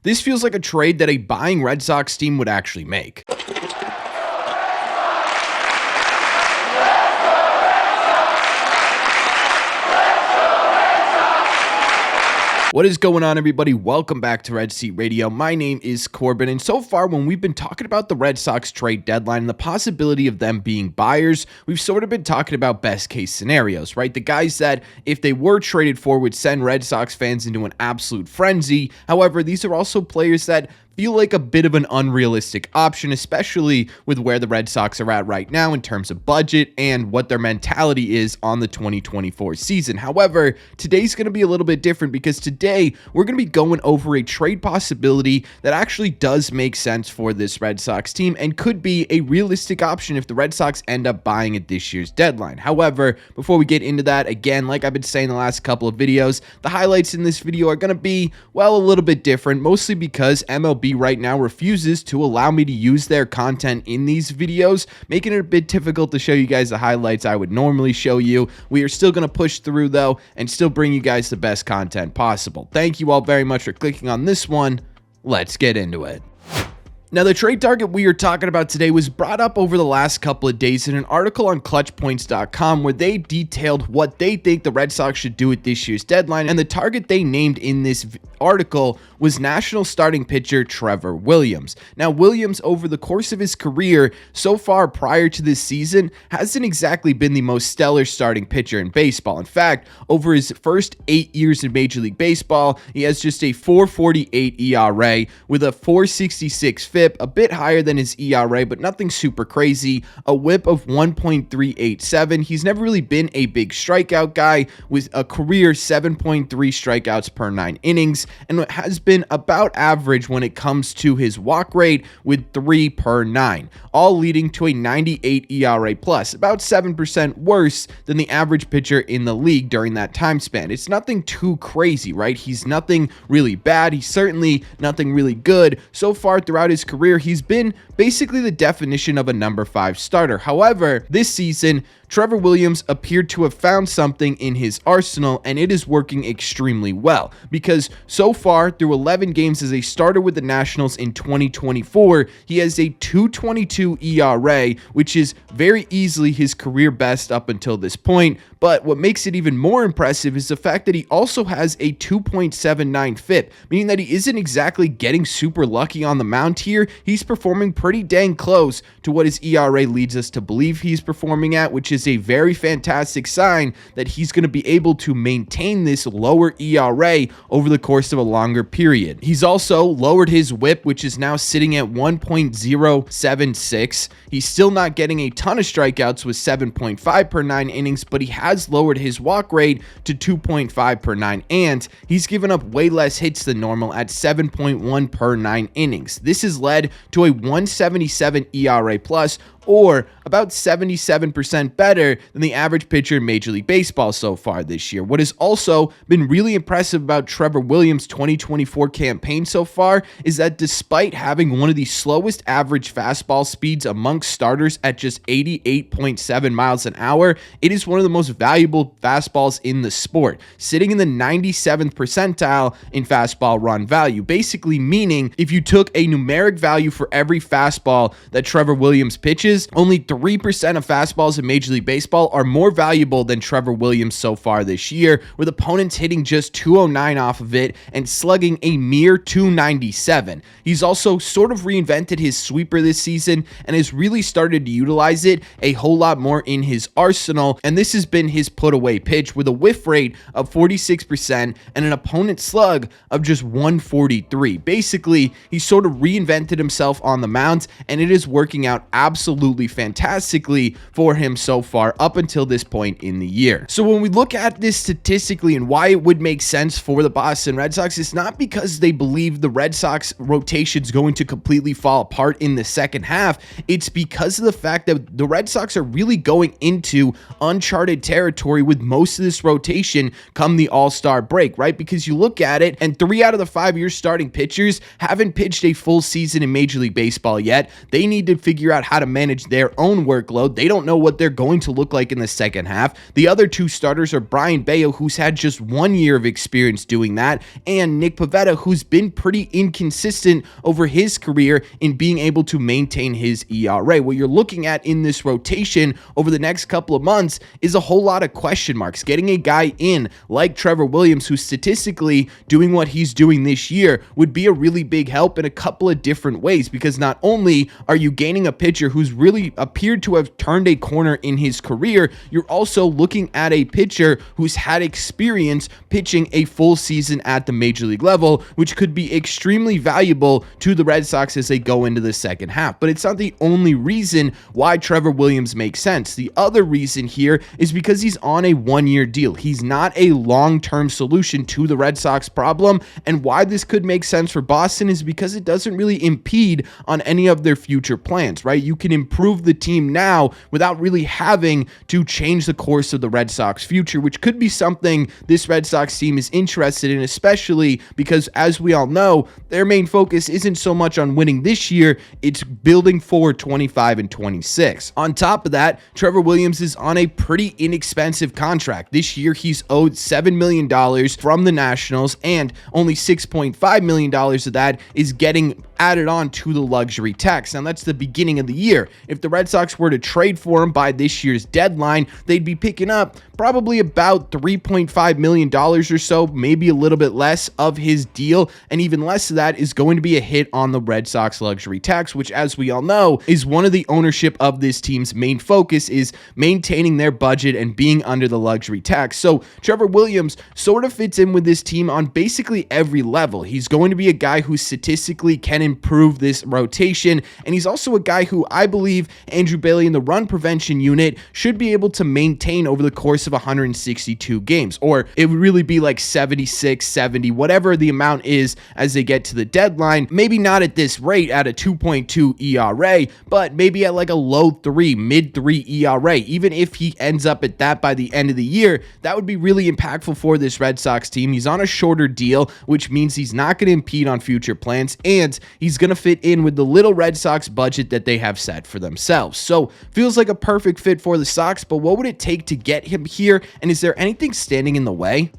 This feels like a trade that a buying Red Sox team would actually make. What is going on, everybody? Welcome back to Red Seat Radio. My name is Corbin, and so far when we've been talking about the Red Sox trade deadline and the possibility of them being buyers, we've sort of been talking about best case scenarios, right? The guys that, if they were traded for, would send Red Sox fans into an absolute frenzy. However, these are also players that feel like a bit of an unrealistic option, especially with where the Red Sox are at right now in terms of budget and what their mentality is on the 2024 season. However, today's going to be a little bit different because today we're going to be going over a trade possibility that actually does make sense for this Red Sox team and could be a realistic option if the Red Sox end up buying at this year's deadline. However, before we get into that, again, like I've been saying the last couple of videos, the highlights in this video are going to be, well, a little bit different, mostly because MLB right now refuses to allow me to use their content in these videos, making it a bit difficult to show you guys the highlights I would normally show you. We are still going to push through though and still bring you guys the best content possible. Thank you all very much for clicking on this one. Let's get into it. Now, the trade target we are talking about today was brought up over the last couple of days in an article on clutchpoints.com where they detailed what they think the Red Sox should do at this year's deadline, and the target they named in this article was national starting pitcher Trevor Williams. Now, Williams, over the course of his career so far prior to this season, hasn't exactly been the most stellar starting pitcher in baseball. In fact, over his first 8 years in Major League Baseball, he has just a 4.48 ERA with a 4.66 FIP, a bit higher than his ERA, but nothing super crazy, a whip of 1.387. He's never really been a big strikeout guy with a career 7.3 strikeouts per 9 innings, and has been about average when it comes to his walk rate with 3 per 9, all leading to a 98 ERA plus, about 7% worse than the average pitcher in the league during that time span. It's nothing too crazy, right? He's nothing really bad. He's certainly nothing really good. So far throughout his career, he's been basically the definition of a number 5 starter. However, this season, Trevor Williams appeared to have found something in his arsenal, and it is working extremely well because so far through 11 games as a starter with the Nationals in 2024, he has a 2.22 ERA, which is very easily his career best up until this point. But what makes it even more impressive is the fact that he also has a 2.79 FIP, meaning that he isn't exactly getting super lucky on the mound here. He's performing pretty dang close to what his ERA leads us to believe he's performing at, which is a very fantastic sign that he's going to be able to maintain this lower ERA over the course of a longer period. He's also lowered his whip, which is now sitting at 1.076. He's still not getting a ton of strikeouts with 7.5 per 9 innings, but he has lowered his walk rate to 2.5 per 9, and he's given up way less hits than normal at 7.1 per 9 innings. This has led to a 1.77 ERA plus, or about 77% better than the average pitcher in Major League Baseball so far this year. What has also been really impressive about Trevor Williams' 2024 campaign so far is that despite having one of the slowest average fastball speeds amongst starters at just 88.7 miles an hour, it is one of the most valuable fastballs in the sport, sitting in the 97th percentile in fastball run value, basically meaning if you took a numeric value for every fastball that Trevor Williams pitches, only 3% of fastballs in Major League Baseball are more valuable than Trevor Williams so far this year, with opponents hitting just 209 off of it and slugging a mere 297. He's also sort of reinvented his sweeper this season and has really started to utilize it a whole lot more in his arsenal, and this has been his put-away pitch with a whiff rate of 46% and an opponent slug of just 143. Basically, he sort of reinvented himself on the mound, and it is working out absolutely fantastically for him so far up until this point in the year. So when we look at this statistically and why it would make sense for the Boston Red Sox, it's not because they believe the Red Sox rotation is going to completely fall apart in the second half. It's because of the fact that the Red Sox are really going into uncharted territory with most of this rotation come the All-Star break, right? Because you look at it and 3 out of the 5 year starting pitchers haven't pitched a full season in Major League Baseball yet. They need to figure out how to manage manage their own workload. They don't know what they're going to look like in the second half. The other two starters are Brian Bayo, who's had just 1 year of experience doing that, and Nick Pivetta, who's been pretty inconsistent over his career in being able to maintain his ERA. What you're looking at in this rotation over the next couple of months is a whole lot of question marks. Getting a guy in like Trevor Williams, who's statistically doing what he's doing this year, would be a really big help in a couple of different ways, because not only are you gaining a pitcher who's really appeared to have turned a corner in his career, you're also looking at a pitcher who's had experience pitching a full season at the major league level, which could be extremely valuable to the Red Sox as they go into the second half. But it's not the only reason why Trevor Williams makes sense. The other reason here is because he's on a 1-year deal. He's not a long-term solution to the Red Sox problem, and why this could make sense for Boston is because it doesn't really impede on any of their future plans, right? You can improve the team now without really having to change the course of the Red Sox future, which could be something this Red Sox team is interested in, especially because, as we all know, their main focus isn't so much on winning this year, it's building for 25 and 26. On top of that, Trevor Williams is on a pretty inexpensive contract. This year, he's owed $7 million from the Nationals, and only $6.5 million of that is getting added on to the luxury tax. Now, that's the beginning of the year. If the Red Sox were to trade for him by this year's deadline, they'd be picking up probably about $3.5 million or so, maybe a little bit less of his deal, and even less of that is going to be a hit on the Red Sox luxury tax, which, as we all know, is one of the ownership of this team's main focus, is maintaining their budget and being under the luxury tax. So Trevor Williams sort of fits in with this team on basically every level. He's going to be a guy who statistically can improve this rotation, and he's also a guy who I believe Andrew Bailey in the run prevention unit should be able to maintain over the course of 162 games, or it would really be like 76, 70, whatever the amount is as they get to the deadline. Maybe not at this rate at a 2.2 ERA, but maybe at like a low 3, mid 3 ERA. Even if he ends up at that by the end of the year, that would be really impactful for this Red Sox team. He's on a shorter deal, which means he's not going to impede on future plans, and he's going to fit in with the little Red Sox budget that they have set for themselves. So feels like a perfect fit for the Sox, but what would it take to get him here, and is there anything standing in the way?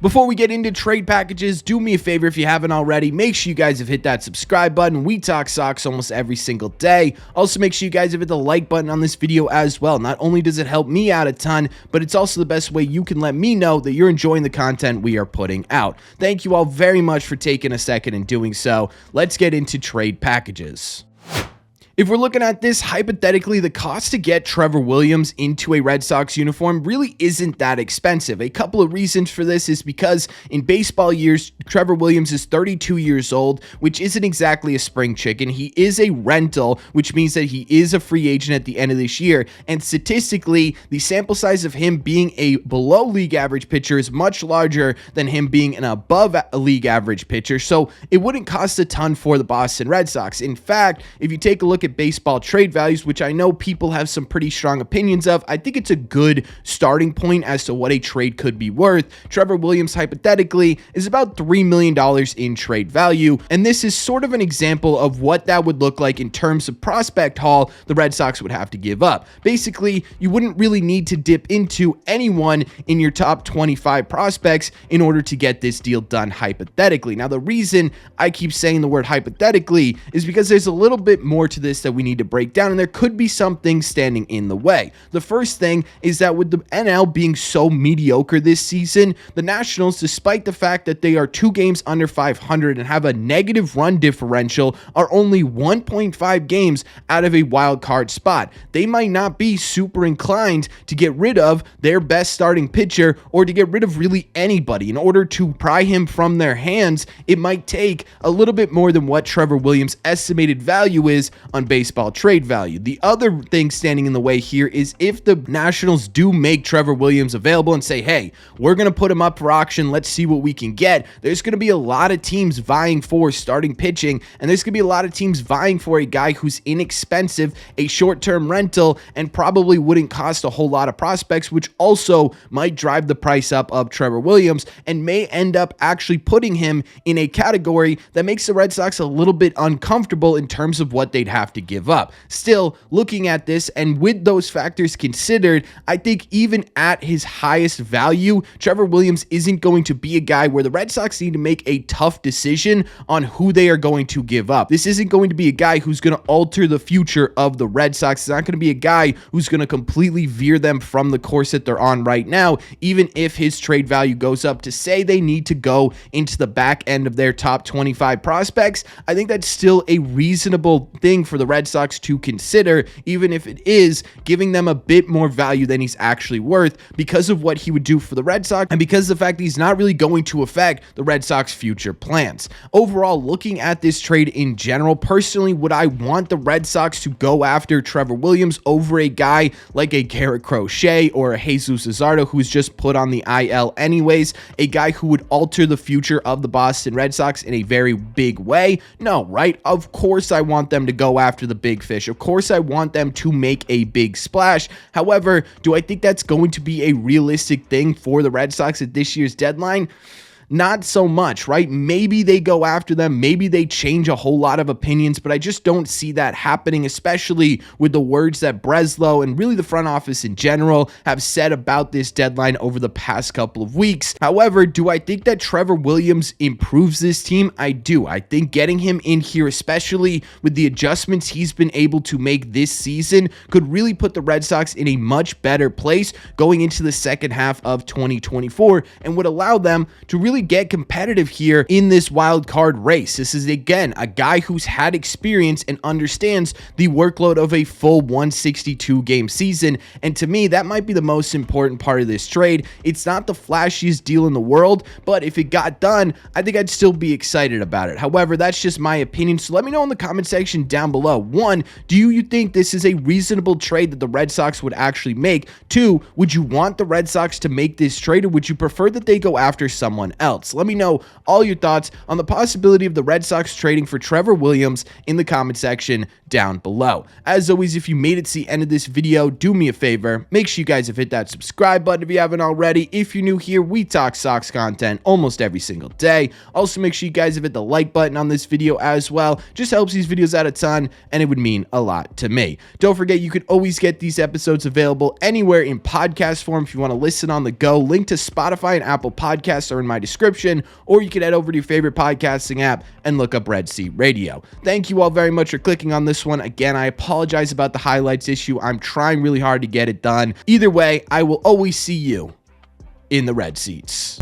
Before we get into trade packages, do me a favor if you haven't already, make sure you guys have hit that subscribe button. We talk Sox almost every single day. Also, make sure you guys have hit the like button on this video as well. Not only does it help me out a ton, but it's also the best way you can let me know that you're enjoying the content we are putting out. Thank you all very much for taking a second and doing so. Let's get into trade packages. If we're looking at this hypothetically, the cost to get Trevor Williams into a Red Sox uniform really isn't that expensive. A couple of reasons for this is because in baseball years, Trevor Williams is 32 years old, which isn't exactly a spring chicken. He is a rental, which means that he is a free agent at the end of this year. And statistically, the sample size of him being a below league average pitcher is much larger than him being an above league average pitcher. So it wouldn't cost a ton for the Boston Red Sox. In fact, if you take a look at baseball trade values, which I know people have some pretty strong opinions of, I think it's a good starting point as to what a trade could be worth. Trevor Williams, hypothetically, is about $3 million in trade value, and this is sort of an example of what that would look like in terms of prospect haul the Red Sox would have to give up. Basically, you wouldn't really need to dip into anyone in your top 25 prospects in order to get this deal done hypothetically. Now, the reason I keep saying the word hypothetically is because there's a little bit more to this that we need to break down, and there could be something standing in the way. The first thing is that with the NL being so mediocre this season, the Nationals, despite the fact that they are 2 games under 500 and have a negative run differential, are only 1.5 games out of a wild card spot. They might not be super inclined to get rid of their best starting pitcher or to get rid of really anybody. In order to pry him from their hands, it might take a little bit more than what Trevor Williams' estimated value is on baseball trade value. The other thing standing in the way here is if the Nationals do make Trevor Williams available and say, hey, we're going to put him up for auction, let's see what we can get, there's going to be a lot of teams vying for starting pitching, and there's going to be a lot of teams vying for a guy who's inexpensive, a short-term rental, and probably wouldn't cost a whole lot of prospects, which also might drive the price up of Trevor Williams and may end up actually putting him in a category that makes the Red Sox a little bit uncomfortable in terms of what they'd have to give up. Still, looking at this and with those factors considered, I think even at his highest value, Trevor Williams isn't going to be a guy where the Red Sox need to make a tough decision on who they are going to give up. This isn't going to be a guy who's going to alter the future of the Red Sox. It's not going to be a guy who's going to completely veer them from the course that they're on right now, even if his trade value goes up to say they need to go into the back end of their top 25 prospects. I think that's still a reasonable thing for the Red Sox to consider, even if it is giving them a bit more value than he's actually worth because of what he would do for the Red Sox and because of the fact that he's not really going to affect the Red Sox future plans. Overall, looking at this trade in general, personally, would I want the Red Sox to go after Trevor Williams over a guy like a Garrett Crochet or a Jesus Luzardo who's just put on the IL anyways, a guy who would alter the future of the Boston Red Sox in a very big way? No, right? Of course I want them to go after the big fish. Of course I want them to make a big splash. However, do I think that's going to be a realistic thing for the Red Sox at this year's deadline? Not so much, right? Maybe they go after them. Maybe they change a whole lot of opinions, but I just don't see that happening, especially with the words that Breslow and really the front office in general have said about this deadline over the past couple of weeks. However, do I think that Trevor Williams improves this team? I do. I think getting him in here, especially with the adjustments he's been able to make this season, could really put the Red Sox in a much better place going into the second half of 2024 and would allow them to really get competitive here in this wild card race. This is, again, a guy who's had experience and understands the workload of a full 162 game season, and to me that might be the most important part of this trade. It's not the flashiest deal in the world, but if it got done, I think I'd still be excited about it. However, that's just my opinion, so let me know in the comment section down below. 1, do you think this is a reasonable trade that the Red Sox would actually make? 2, would you want the Red Sox to make this trade, or would you prefer that they go after someone else? Let me know all your thoughts on the possibility of the Red Sox trading for Trevor Williams in the comment section down below. As always, if you made it to the end of this video, do me a favor, make sure you guys have hit that subscribe button if you haven't already. If you're new here, we talk Sox content almost every single day. Also, make sure you guys have hit the like button on this video as well. Just helps these videos out a ton, and it would mean a lot to me. Don't forget, you could always get these episodes available anywhere in podcast form if you want to listen on the go. Link to Spotify and Apple Podcasts are in my description, or you can head over to your favorite podcasting app and look up Red Seat Radio. Thank you all very much for clicking on this one. Again, I apologize about the highlights issue. I'm trying really hard to get it done. Either way, I will always see you in the red seats.